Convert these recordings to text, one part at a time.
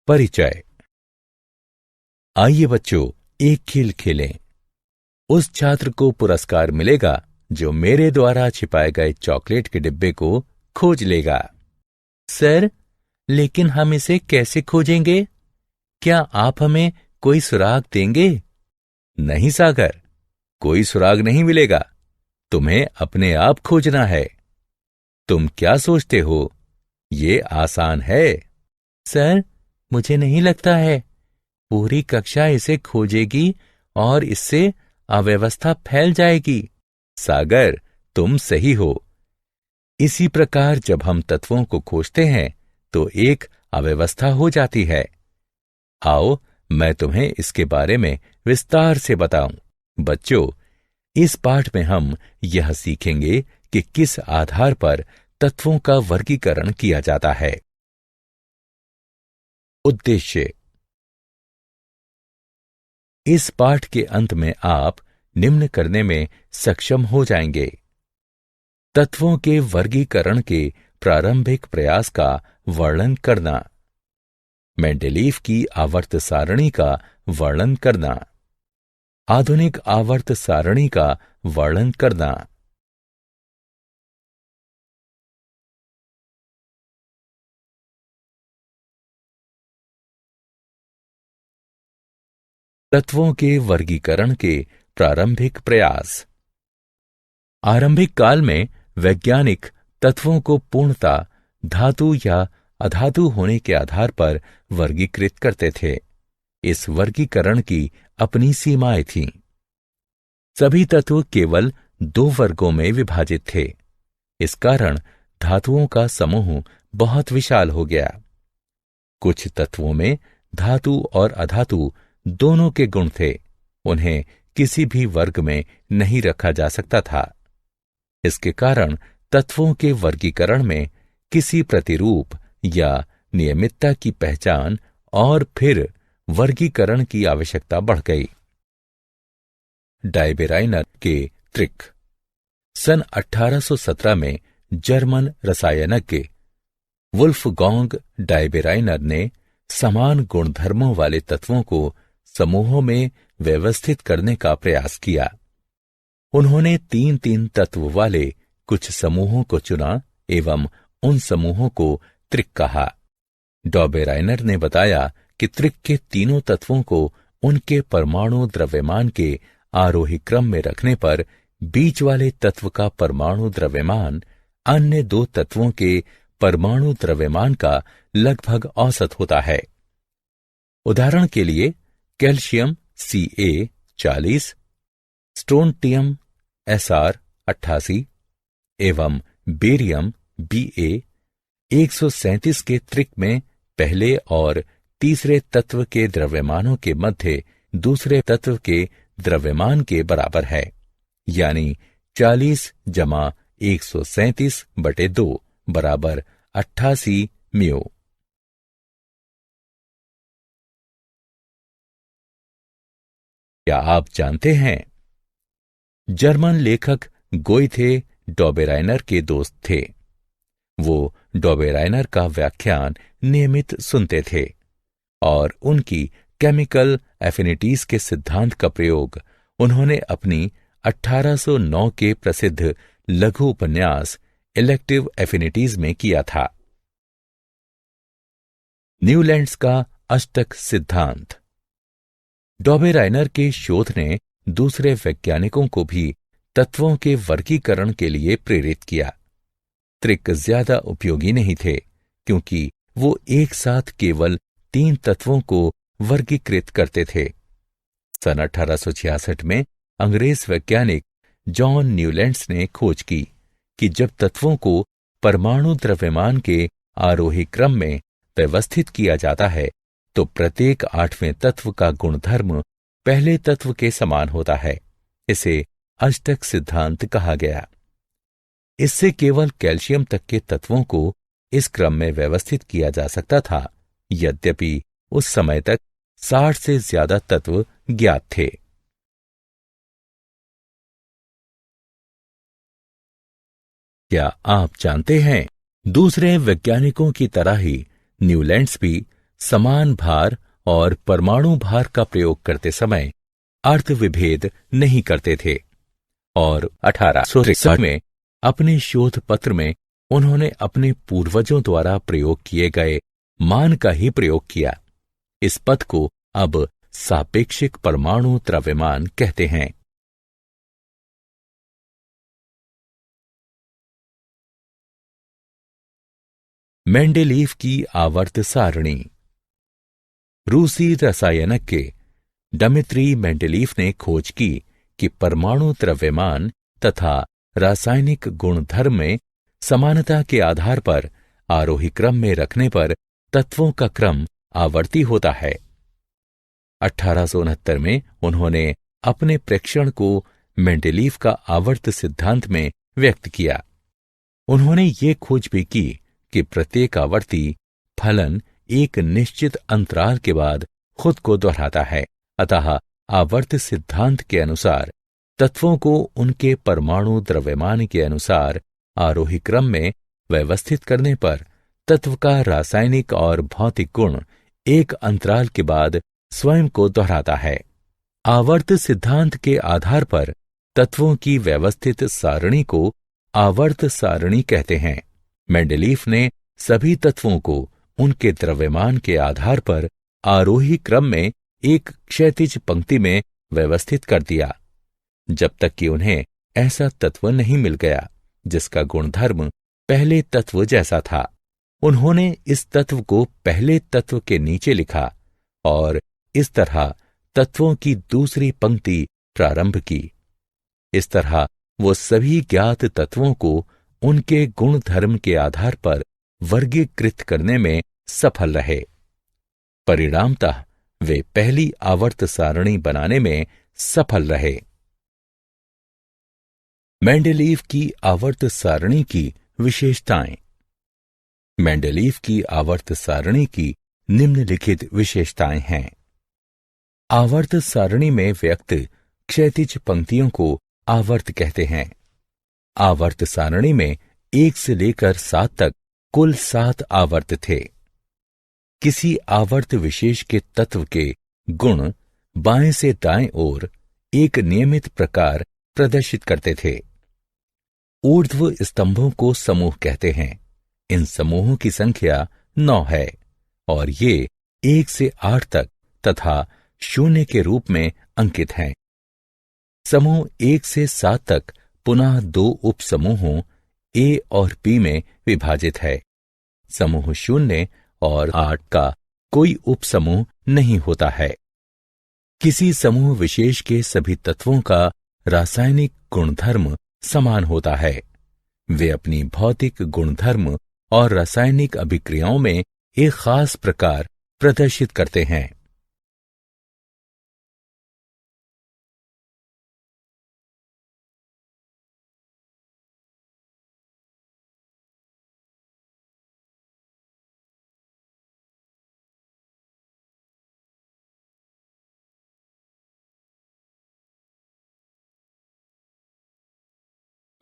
परिचय। आइए बच्चों, एक खेल खेलें। उस छात्र को पुरस्कार मिलेगा जो मेरे द्वारा छिपाए गए चॉकलेट के डिब्बे को खोज लेगा। सर, लेकिन हम इसे कैसे खोजेंगे? क्या आप हमें कोई सुराग देंगे? नहीं सागर, कोई सुराग नहीं मिलेगा। तुम्हें अपने आप खोजना है। तुम क्या सोचते हो? ये आसान है। सर, मुझे नहीं लगता है पूरी कक्षा इसे खोजेगी और इससे अव्यवस्था फैल जाएगी। सागर, तुम सही हो। इसी प्रकार जब हम तत्वों को खोजते हैं तो एक अव्यवस्था हो जाती है। आओ, मैं तुम्हें इसके बारे में विस्तार से बताऊं। बच्चों, इस पाठ में हम यह सीखेंगे कि किस आधार पर तत्वों का वर्गीकरण किया जाता है। उद्देश्य। इस पाठ के अंत में आप निम्न करने में सक्षम हो जाएंगे। तत्वों के वर्गीकरण के प्रारंभिक प्रयास का वर्णन करना, मेंडेलीव की आवर्त सारणी का वर्णन करना, आधुनिक आवर्त सारणी का वर्णन करना। तत्वों के वर्गीकरण के प्रारंभिक प्रयास। आरंभिक काल में वैज्ञानिक तत्वों को पूर्णतः धातु या अधातु होने के आधार पर वर्गीकृत करते थे। इस वर्गीकरण की अपनी सीमाएं थीं। सभी तत्व केवल दो वर्गों में विभाजित थे। इस कारण धातुओं का समूह बहुत विशाल हो गया। कुछ तत्वों में धातु और अधातु दोनों के गुण थे। उन्हें किसी भी वर्ग में नहीं रखा जा सकता था। इसके कारण तत्वों के वर्गीकरण में किसी प्रतिरूप या नियमितता की पहचान और फिर वर्गीकरण की आवश्यकता बढ़ गई। डायबेराइनर के त्रिक। सन 1817 में जर्मन रसायनज्ञ वुल्फगॉन्ग डायबेराइनर ने समान गुणधर्मों वाले तत्वों को समूहों में व्यवस्थित करने का प्रयास किया। उन्होंने 3-3 तत्व वाले कुछ समूहों को चुना एवं उन समूहों को त्रिक कहा। डायबेराइनर ने बताया कि त्रिक के तीनों तत्वों को उनके परमाणु द्रव्यमान के आरोही क्रम में रखने पर बीच वाले तत्व का परमाणु द्रव्यमान अन्य दो तत्वों के परमाणु द्रव्यमान का लगभग औसत होता है। उदाहरण के लिए कैल्शियम Ca 40, स्ट्रोंटियम Sr 88 एवं बेरियम Ba 137 के त्रिक में पहले और तीसरे तत्व के द्रव्यमानों के मध्य दूसरे तत्व के द्रव्यमान के बराबर है, यानी 40 जमा 137/2 बराबर 88 म्यू। क्या आप जानते हैं? जर्मन लेखक गोइथे डायबेराइनर के दोस्त थे। वो डायबेराइनर का व्याख्यान नियमित सुनते थे और उनकी केमिकल एफिनिटीज के सिद्धांत का प्रयोग उन्होंने अपनी 1809 के प्रसिद्ध लघु उपन्यास इलेक्टिव एफिनिटीज में किया था। न्यूलैंड्स का अष्टक सिद्धांत। डायबेराइनर के शोध ने दूसरे वैज्ञानिकों को भी तत्वों के वर्गीकरण के लिए प्रेरित किया। त्रिक ज्यादा उपयोगी नहीं थे क्योंकि वो एक साथ केवल 3 तत्वों को वर्गीकृत करते थे। सन 1866 में अंग्रेज वैज्ञानिक जॉन न्यूलैंड्स ने खोज की कि जब तत्वों को परमाणु द्रव्यमान के आरोही क्रम में व्यवस्थित किया जाता है तो प्रत्येक 8वें तत्व का गुणधर्म पहले तत्व के समान होता है। इसे अष्टक सिद्धांत कहा गया। इससे केवल कैल्शियम तक के तत्वों को इस क्रम में व्यवस्थित किया जा सकता था, यद्यपि उस समय तक 60 से ज्यादा तत्व ज्ञात थे। क्या आप जानते हैं, दूसरे वैज्ञानिकों की तरह ही न्यूलैंड्स भी समान भार और परमाणु भार का प्रयोग करते समय अर्थ विभेद नहीं करते थे और 1863 में अपने शोध पत्र में उन्होंने अपने पूर्वजों द्वारा प्रयोग किए गए मान का ही प्रयोग किया। इस पद को अब सापेक्षिक परमाणु द्रव्यमान कहते हैं। मेंडेलीव की आवर्त सारणी। रूसी रसायनज्ञ डमित्री मेंडेलीव ने खोज की कि परमाणु द्रव्यमान तथा रासायनिक गुणधर्म में समानता के आधार पर आरोही क्रम में रखने पर तत्वों का क्रम आवर्ती होता है। 1869 में उन्होंने अपने प्रेक्षण को मेंडेलीव का आवर्त सिद्धांत में व्यक्त किया। उन्होंने ये खोज भी की कि प्रत्येक आवर्ती फलन एक निश्चित अंतराल के बाद खुद को दोहराता है। अतः आवर्त सिद्धांत के अनुसार तत्वों को उनके परमाणु द्रव्यमान के अनुसार आरोही क्रम में व्यवस्थित करने पर तत्व का रासायनिक और भौतिक गुण एक अंतराल के बाद स्वयं को दोहराता है। आवर्त सिद्धांत के आधार पर तत्वों की व्यवस्थित सारणी को आवर्त सारणी कहते हैं। मेंडेलीव ने सभी तत्वों को उनके द्रव्यमान के आधार पर आरोही क्रम में एक क्षैतिज पंक्ति में व्यवस्थित कर दिया, जब तक कि उन्हें ऐसा तत्व नहीं मिल गया जिसका गुणधर्म पहले तत्व जैसा था। उन्होंने इस तत्व को पहले तत्व के नीचे लिखा और इस तरह तत्वों की दूसरी पंक्ति प्रारंभ की। इस तरह वो सभी ज्ञात तत्वों को उनके गुणधर्म के आधार पर वर्गीकृत करने में सफल रहे। परिणामतः वे पहली आवर्त सारणी बनाने में सफल रहे। मेंडेलीव की आवर्त सारणी की विशेषताएं। मेंडेलीव की आवर्त सारणी की निम्नलिखित विशेषताएं हैं। आवर्त सारणी में व्यक्त क्षैतिज पंक्तियों को आवर्त कहते हैं। आवर्त सारणी में 1 से लेकर 7 तक कुल 7 आवर्त थे। किसी आवर्त विशेष के तत्व के गुण बाएं से दाएं ओर एक नियमित प्रकार प्रदर्शित करते थे। ऊर्ध्व स्तंभों को समूह कहते हैं। इन समूहों की संख्या 9 है और ये 1 से 8 तक तथा 0 के रूप में अंकित हैं। समूह 1 से 7 तक पुनः 2 उपसमूहों ए और बी में विभाजित है। समूह 0 और 8 का कोई उपसमूह नहीं होता है। किसी समूह विशेष के सभी तत्वों का रासायनिक गुणधर्म समान होता है। वे अपनी भौतिक गुणधर्म और रासायनिक अभिक्रियाओं में एक खास प्रकार प्रदर्शित करते हैं।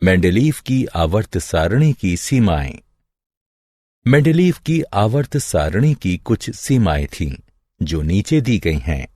मेंडेलीव की आवर्त सारणी की सीमाएं। मेंडेलीव की आवर्त सारणी की कुछ सीमाएं थीं, जो नीचे दी गई हैं।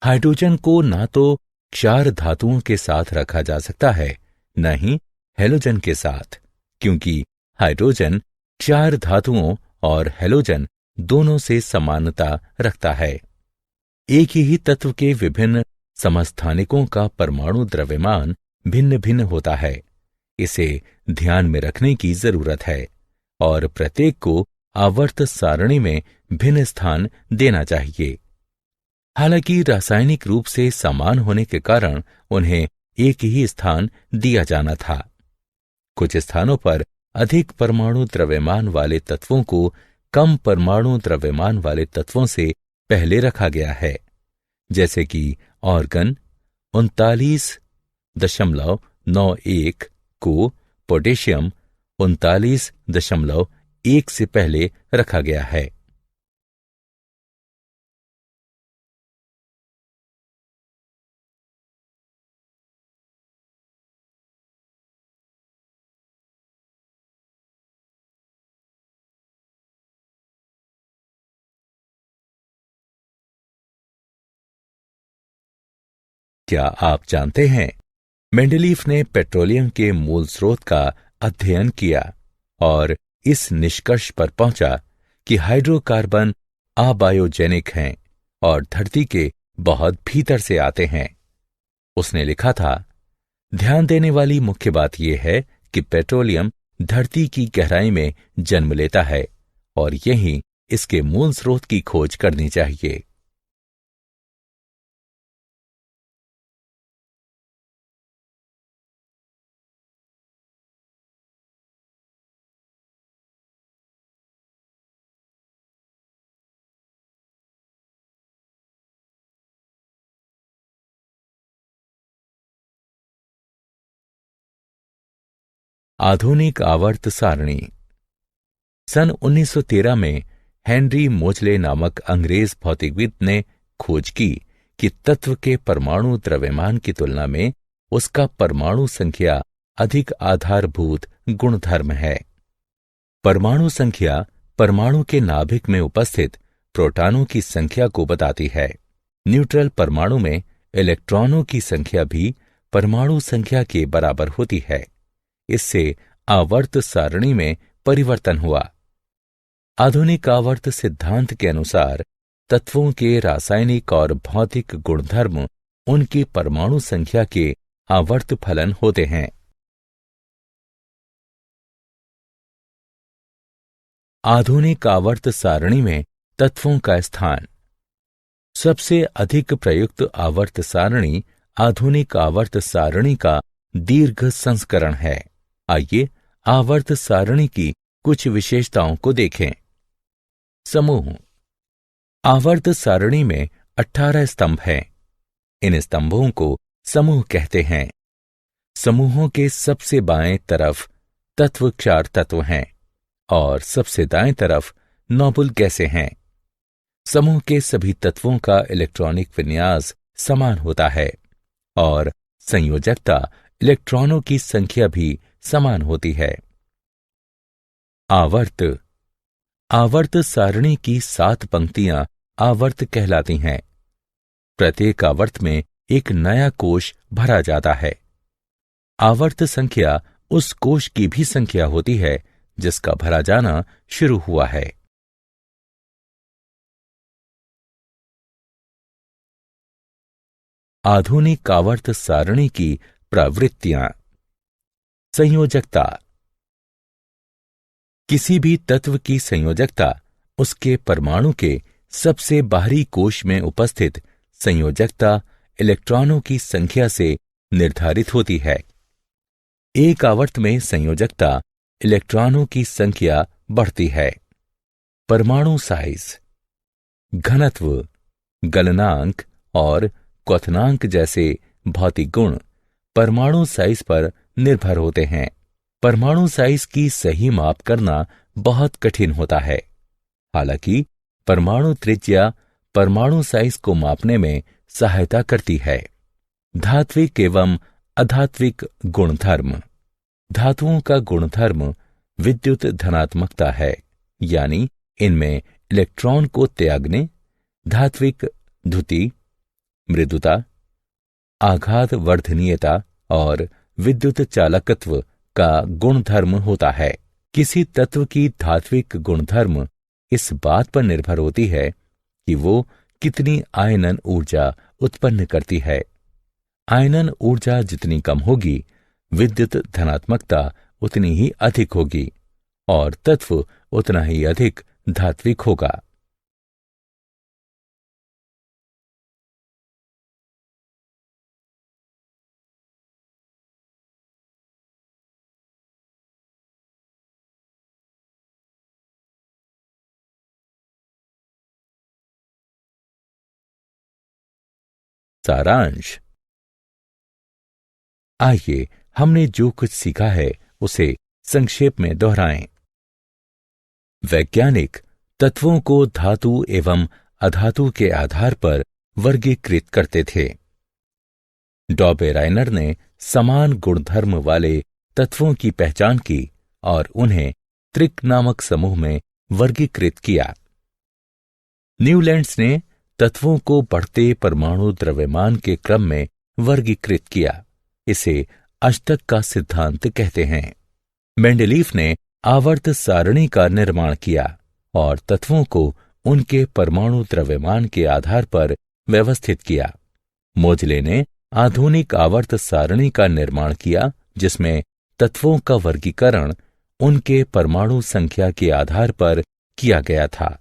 हाइड्रोजन को ना तो क्षार धातुओं के साथ रखा जा सकता है, न ही हैलोजन के साथ, क्योंकि हाइड्रोजन क्षार धातुओं और हैलोजन दोनों से समानता रखता है। एक ही तत्व के विभिन्न समस्थानिकों का परमाणु द्रव्यमान भिन्न भिन्न होता है। इसे ध्यान में रखने की जरूरत है और प्रत्येक को आवर्त सारणी में भिन्न स्थान देना चाहिए। हालांकि रासायनिक रूप से समान होने के कारण उन्हें एक ही स्थान दिया जाना था। कुछ स्थानों पर अधिक परमाणु द्रव्यमान वाले तत्वों को कम परमाणु द्रव्यमान वाले तत्वों से पहले रखा गया है, जैसे कि ऑर्गन 39.91 को पोटेशियम 39.1 से पहले रखा गया है। क्या आप जानते हैं, मेंडेलीफ ने पेट्रोलियम के मूल स्रोत का अध्ययन किया और इस निष्कर्ष पर पहुंचा कि हाइड्रोकार्बन अबायोजेनिक हैं और धरती के बहुत भीतर से आते हैं। उसने लिखा था, ध्यान देने वाली मुख्य बात यह है कि पेट्रोलियम धरती की गहराई में जन्म लेता है और यहीं इसके मूल स्रोत की खोज करनी चाहिए। आधुनिक आवर्त सारणी। सन 1913 में हेनरी मोजले नामक अंग्रेज भौतिकविद ने खोज की कि तत्व के परमाणु द्रव्यमान की तुलना में उसका परमाणु संख्या अधिक आधारभूत गुणधर्म है। परमाणु संख्या परमाणु के नाभिक में उपस्थित प्रोटॉनों की संख्या को बताती है। न्यूट्रल परमाणु में इलेक्ट्रॉनों की संख्या भी परमाणु संख्या के बराबर होती है। इससे आवर्त सारणी में परिवर्तन हुआ। आधुनिक आवर्त सिद्धांत के अनुसार तत्वों के रासायनिक और भौतिक गुणधर्म उनकी परमाणु संख्या के आवर्त फलन होते हैं। आधुनिक आवर्त सारणी में तत्वों का स्थान। सबसे अधिक प्रयुक्त आवर्त सारणी आधुनिक आवर्त सारणी का दीर्घ संस्करण है। आइए आवर्त सारणी की कुछ विशेषताओं को देखें। समूह। आवर्त सारणी में 18 स्तंभ हैं। इन स्तंभों को समूह कहते हैं। समूहों के सबसे बाएं तरफ तत्व क्षार तत्व हैं और सबसे दाएं तरफ नोबल गैसें हैं। समूह के सभी तत्वों का इलेक्ट्रॉनिक विन्यास समान होता है और संयोजकता इलेक्ट्रॉनों की संख्या भी समान होती है। आवर्त। आवर्त सारणी की 7 पंक्तियां आवर्त कहलाती हैं। प्रत्येक आवर्त में एक नया कोश भरा जाता है। आवर्त संख्या उस कोश की भी संख्या होती है जिसका भरा जाना शुरू हुआ है। आधुनिक आवर्त सारणी की प्रवृत्तियां। संयोजकता। किसी भी तत्व की संयोजकता उसके परमाणु के सबसे बाहरी कोश में उपस्थित संयोजकता इलेक्ट्रॉनों की संख्या से निर्धारित होती है। एक आवर्त में संयोजकता इलेक्ट्रॉनों की संख्या बढ़ती है। परमाणु साइज, घनत्व, गलनांक और क्वथनांक जैसे भौतिक गुण परमाणु साइज पर निर्भर होते हैं। परमाणु साइज की सही माप करना बहुत कठिन होता है। हालांकि परमाणु त्रिज्या परमाणु साइज को मापने में सहायता करती है। धात्विक एवं अधात्विक गुणधर्म। धातुओं का गुणधर्म विद्युत धनात्मकता है, यानी इनमें इलेक्ट्रॉन को त्यागने, धात्विक द्युति, मृदुता, आघात वर्धनीयता और विद्युत चालकत्व का गुणधर्म होता है। किसी तत्व की धात्विक गुणधर्म इस बात पर निर्भर होती है कि वो कितनी आयनन ऊर्जा उत्पन्न करती है। आयनन ऊर्जा जितनी कम होगी, विद्युत धनात्मकता उतनी ही अधिक होगी और तत्व उतना ही अधिक धात्विक होगा। सारांश। आइए हमने जो कुछ सीखा है उसे संक्षेप में दोहराएं। वैज्ञानिक तत्वों को धातु एवं अधातु के आधार पर वर्गीकृत करते थे। डॉबेराइनर ने समान गुणधर्म वाले तत्वों की पहचान की और उन्हें त्रिक नामक समूह में वर्गीकृत किया। न्यूलैंड्स ने तत्वों को बढ़ते परमाणु द्रव्यमान के क्रम में वर्गीकृत किया। इसे अष्टक का सिद्धांत कहते हैं। मेंडलीफ ने आवर्त सारणी का निर्माण किया और तत्वों को उनके परमाणु द्रव्यमान के आधार पर व्यवस्थित किया। मोजले ने आधुनिक आवर्त सारणी का निर्माण किया, जिसमें तत्वों का वर्गीकरण उनके परमाणु संख्या के आधार पर किया गया था।